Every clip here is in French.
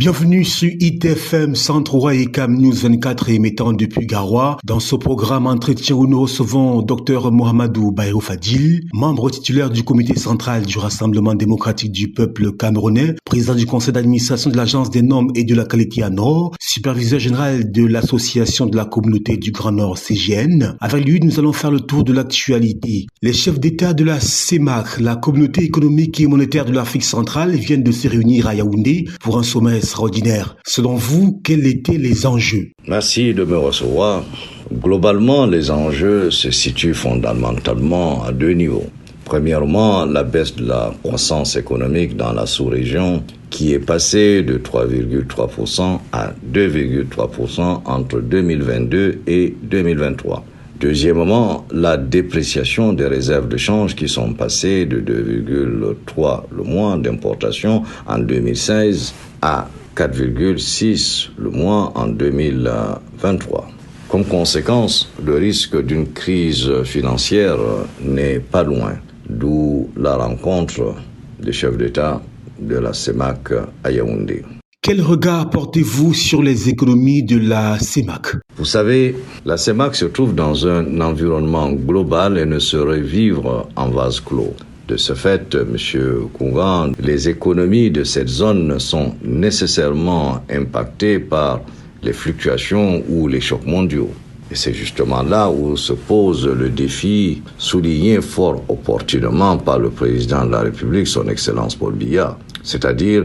Bienvenue sur ITFM 103 et Cam News 24 émettant depuis Garoua. Dans ce programme entretien où nous recevons Dr Mohamedou Bayrou Fadil, membre titulaire du comité central du Rassemblement démocratique du peuple camerounais, président du conseil d'administration de l'agence des normes et de la qualité à Nord, superviseur général de l'association de la communauté du Grand Nord CGN. Avec lui, nous allons faire le tour de l'actualité. Les chefs d'État de la CEMAC, la communauté économique et monétaire de l'Afrique centrale, viennent de se réunir à Yaoundé pour un sommet extraordinaire. Selon vous, quels étaient les enjeux? Merci de me recevoir. Globalement, les enjeux se situent fondamentalement à deux niveaux. Premièrement, la baisse de la croissance économique dans la sous-région qui est passée de 3,3% à 2,3% entre 2022 et 2023. Deuxièmement, la dépréciation des réserves de change qui sont passées de 2,3 le mois d'importation en 2016 à 4,6 le mois en 2023. Comme conséquence, le risque d'une crise financière n'est pas loin, d'où la rencontre des chefs d'État de la CEMAC à Yaoundé. Quel regard portez-vous sur les économies de la CEMAC? Vous savez, la CEMAC se trouve dans un environnement global et ne saurait vivre en vase clos. De ce fait, M. Kougan, les économies de cette zone sont nécessairement impactées par les fluctuations ou les chocs mondiaux. Et c'est justement là où se pose le défi souligné fort opportunément par le président de la République, son Excellence Paul Biya, c'est-à-dire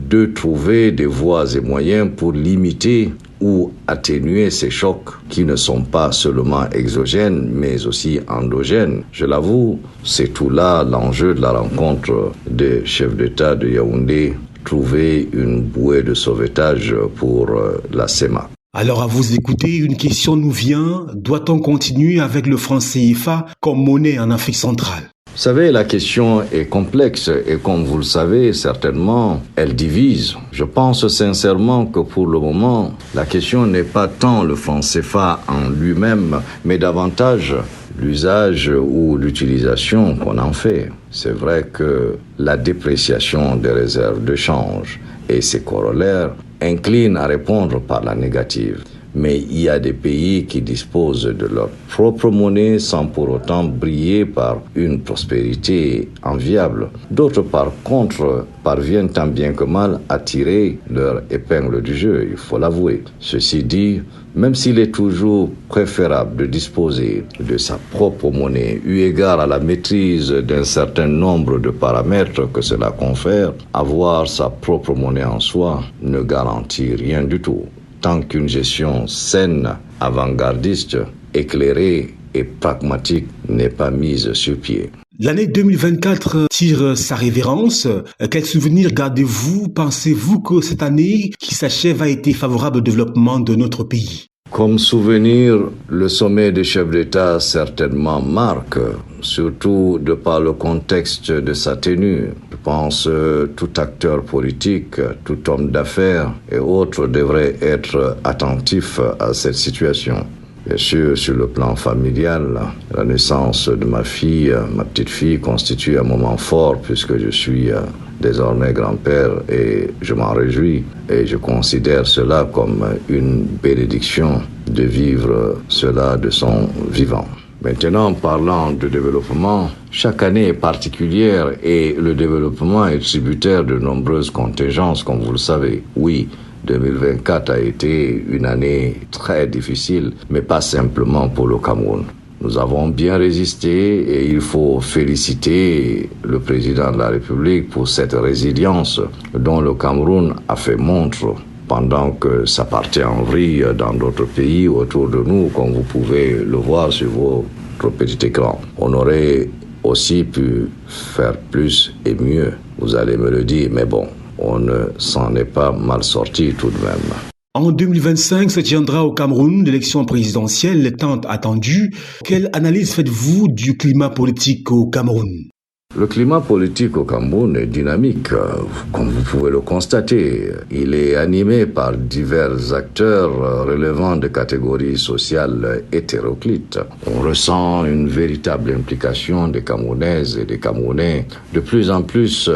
de trouver des voies et moyens pour limiter ou atténuer ces chocs qui ne sont pas seulement exogènes, mais aussi endogènes. Je l'avoue, c'est tout là l'enjeu de la rencontre des chefs d'État de Yaoundé, trouver une bouée de sauvetage pour la CEMAC. Alors à vous écouter, une question nous vient. Doit-on continuer avec le franc CFA comme monnaie en Afrique centrale? Vous savez, la question est complexe et comme vous le savez, certainement, elle divise. Je pense sincèrement que pour le moment, la question n'est pas tant le franc CFA en lui-même, mais davantage l'usage ou l'utilisation qu'on en fait. C'est vrai que la dépréciation des réserves de change et ses corollaires inclinent à répondre par la négative. Mais il y a des pays qui disposent de leur propre monnaie sans pour autant briller par une prospérité enviable. D'autres, par contre, parviennent tant bien que mal à tirer leur épingle du jeu, il faut l'avouer. Ceci dit, même s'il est toujours préférable de disposer de sa propre monnaie, eu égard à la maîtrise d'un certain nombre de paramètres que cela confère, avoir sa propre monnaie en soi ne garantit rien du tout, tant qu'une gestion saine, avant-gardiste, éclairée et pragmatique n'est pas mise sur pied. L'année 2024 tire sa révérence. Quel souvenir gardez-vous? Pensez-vous que cette année qui s'achève a été favorable au développement de notre pays? Comme souvenir, le sommet des chefs d'État certainement marque, surtout de par le contexte de sa tenue. Je pense tout acteur politique, tout homme d'affaires et autres devraient être attentifs à cette situation. Bien sûr, sur le plan familial, la naissance de ma fille, ma petite fille, constitue un moment fort puisque je suis désormais grand-père et je m'en réjouis et je considère cela comme une bénédiction de vivre cela de son vivant. Maintenant, parlant de développement, chaque année est particulière et le développement est tributaire de nombreuses contingences, comme vous le savez. Oui, 2024 a été une année très difficile, mais pas simplement pour le Cameroun. Nous avons bien résisté et il faut féliciter le président de la République pour cette résilience dont le Cameroun a fait montre pendant que ça partait en vrille dans d'autres pays autour de nous, comme vous pouvez le voir sur votre petit écran. On aurait aussi pu faire plus et mieux, vous allez me le dire, mais bon, on ne s'en est pas mal sorti tout de même. En 2025 se tiendra au Cameroun l'élection présidentielle tant attendue. Quelle analyse faites-vous du climat politique au Cameroun? Le climat politique au Cameroun est dynamique, comme vous pouvez le constater. Il est animé par divers acteurs relevant de catégories sociales hétéroclites. On ressent une véritable implication des Camerounaises et des Camerounais de plus en plus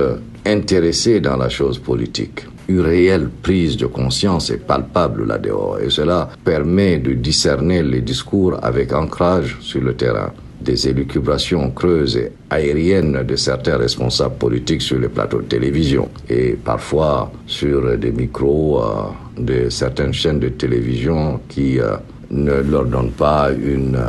intéressés dans la chose politique. une réelle prise de conscience est palpable là-dehors. Et cela permet de discerner les discours avec ancrage sur le terrain. Des élucubrations creuses et aériennes de certains responsables politiques sur les plateaux de télévision et parfois sur des micros de certaines chaînes de télévision qui ne leur donnent pas une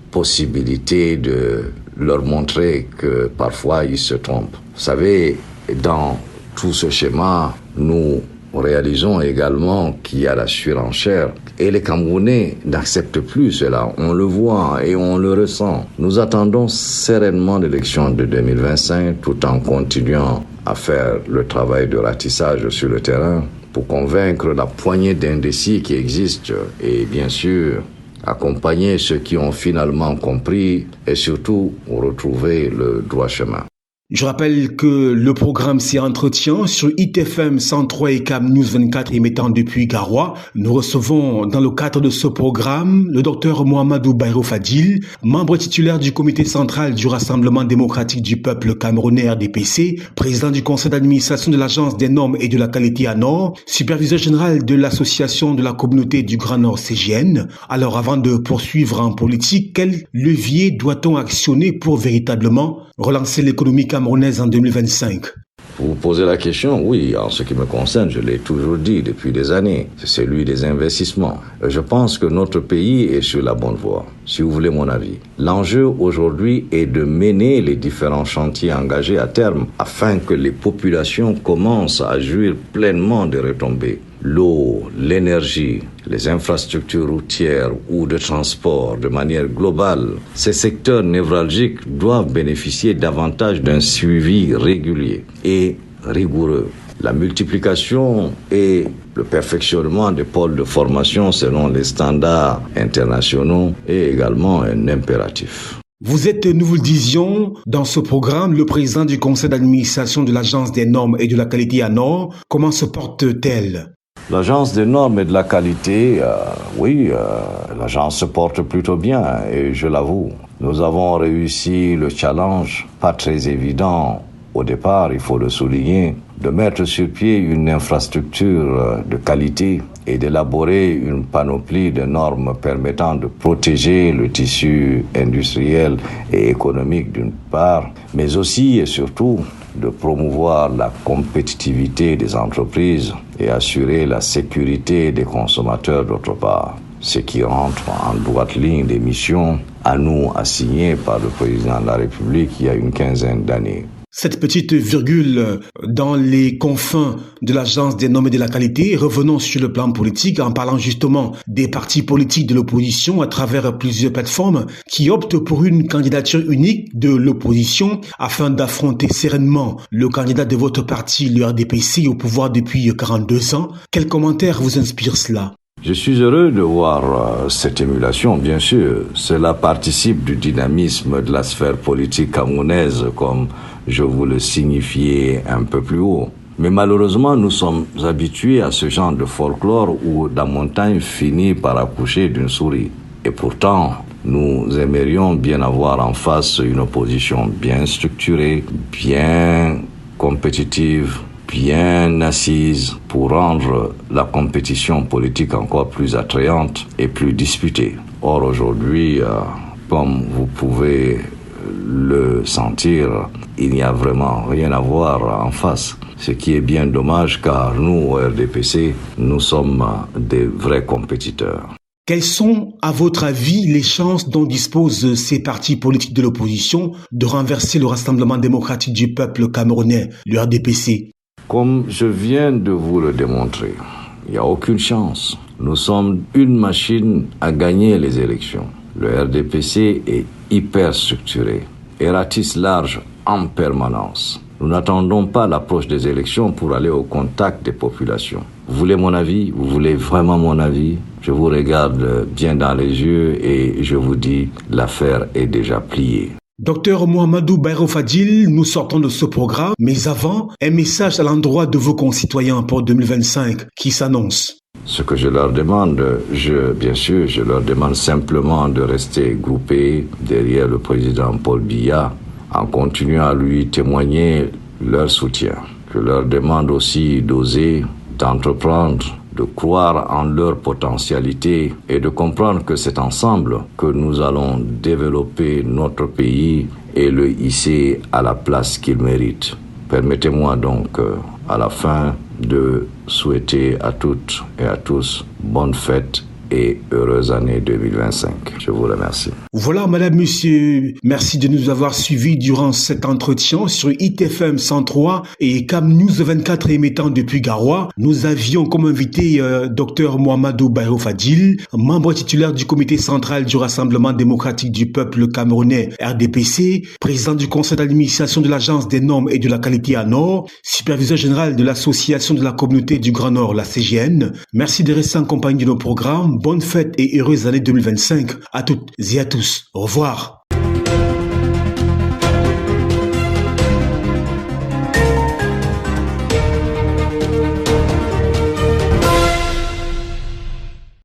possibilité de leur montrer que parfois ils se trompent. Vous savez, dans tout ce schéma, nous réalisons également qu'il y a la surenchère et les Camerounais n'acceptent plus cela. On le voit et on le ressent. Nous attendons sereinement l'élection de 2025 tout en continuant à faire le travail de ratissage sur le terrain pour convaincre la poignée d'indécis qui existent et bien sûr accompagner ceux qui ont finalement compris et surtout retrouver le droit chemin. Je rappelle que le programme s'y entretient sur ITFM 103 et CAM News 24 émettant depuis Garoua. Nous recevons dans le cadre de ce programme le docteur Mohamedou Bayrou Fadil, membre titulaire du comité central du Rassemblement démocratique du peuple camerounais RDPC, président du conseil d'administration de l'Agence des normes et de la qualité ANOR, superviseur général de l'association de la communauté du Grand Nord CGN. Alors avant de poursuivre en politique, quel levier doit-on actionner pour véritablement relancer l'économie camerounaise en 2025? Vous posez la question, oui, en ce qui me concerne, je l'ai toujours dit depuis des années, c'est celui des investissements. Je pense que notre pays est sur la bonne voie, si vous voulez mon avis. L'enjeu aujourd'hui est de mener les différents chantiers engagés à terme afin que les populations commencent à jouir pleinement des retombées. L'eau, l'énergie, les infrastructures routières ou de transport de manière globale, ces secteurs névralgiques doivent bénéficier davantage d'un suivi régulier et rigoureux. La multiplication et le perfectionnement des pôles de formation selon les standards internationaux est également un impératif. Vous êtes, nous vous le disions, dans ce programme, le président du conseil d'administration de l'Agence des normes et de la qualité ANOR. Comment se porte-t-elle ? L'Agence des normes et de la qualité, l'agence se porte plutôt bien et je l'avoue. Nous avons réussi le challenge, pas très évident au départ, il faut le souligner, de mettre sur pied une infrastructure de qualité et d'élaborer une panoplie de normes permettant de protéger le tissu industriel et économique d'une part, mais aussi et surtout de promouvoir la compétitivité des entreprises et assurer la sécurité des consommateurs d'autre part, ce qui rentre en droite ligne des missions à nous assignées par le président de la République il y a une quinzaine d'années. Cette petite virgule dans les confins de l'Agence des normes et de la qualité, revenons sur le plan politique en parlant justement des partis politiques de l'opposition à travers plusieurs plateformes qui optent pour une candidature unique de l'opposition afin d'affronter sereinement le candidat de votre parti, le RDPC, au pouvoir depuis 42 ans. Quel commentaire vous inspire cela ? Je suis heureux de voir cette émulation, bien sûr. Cela participe du dynamisme de la sphère politique camerounaise, comme je vous le signifiais un peu plus haut. Mais malheureusement, nous sommes habitués à ce genre de folklore où la montagne finit par accoucher d'une souris. Et pourtant, nous aimerions bien avoir en face une opposition bien structurée, bien compétitive, bien assise pour rendre la compétition politique encore plus attrayante et plus disputée. Or aujourd'hui, comme vous pouvez le sentir, il n'y a vraiment rien à voir en face. Ce qui est bien dommage car nous, au RDPC, nous sommes des vrais compétiteurs. Quelles sont, à votre avis, les chances dont disposent ces partis politiques de l'opposition de renverser le Rassemblement démocratique du peuple camerounais, le RDPC ? Comme je viens de vous le démontrer, il n'y a aucune chance. Nous sommes une machine à gagner les élections. Le RDPC est hyper structuré et ratisse large en permanence. Nous n'attendons pas l'approche des élections pour aller au contact des populations. Vous voulez mon avis? Vous voulez vraiment mon avis? Je vous regarde bien dans les yeux et je vous dis, l'affaire est déjà pliée. Docteur Mohamedou Bayrou Fadil, nous sortons de ce programme, mais avant, un message à l'endroit de vos concitoyens pour 2025 qui s'annonce. Ce que je leur demande, je leur demande simplement de rester groupés derrière le président Paul Biya en continuant à lui témoigner leur soutien. Je leur demande aussi d'oser, d'entreprendre, de croire en leur potentialité et de comprendre que c'est ensemble que nous allons développer notre pays et le hisser à la place qu'il mérite. Permettez-moi donc à la fin de souhaiter à toutes et à tous bonne fête et heureuse année 2025. Je vous remercie. Voilà, madame, monsieur, merci de nous avoir suivis durant cet entretien sur ITFM 103 et CAM News 24 émettant depuis Garoua. Nous avions comme invité Dr Mohamedou Bayrou Fadil, membre titulaire du comité central du Rassemblement démocratique du peuple camerounais RDPC, président du conseil d'administration de l'Agence des normes et de la qualité à Nord, superviseur général de l'association de la communauté du Grand Nord, la CGN. Merci de rester en compagnie de nos programmes. Bonne fête et heureuse année 2025 à toutes et à tous. Au revoir.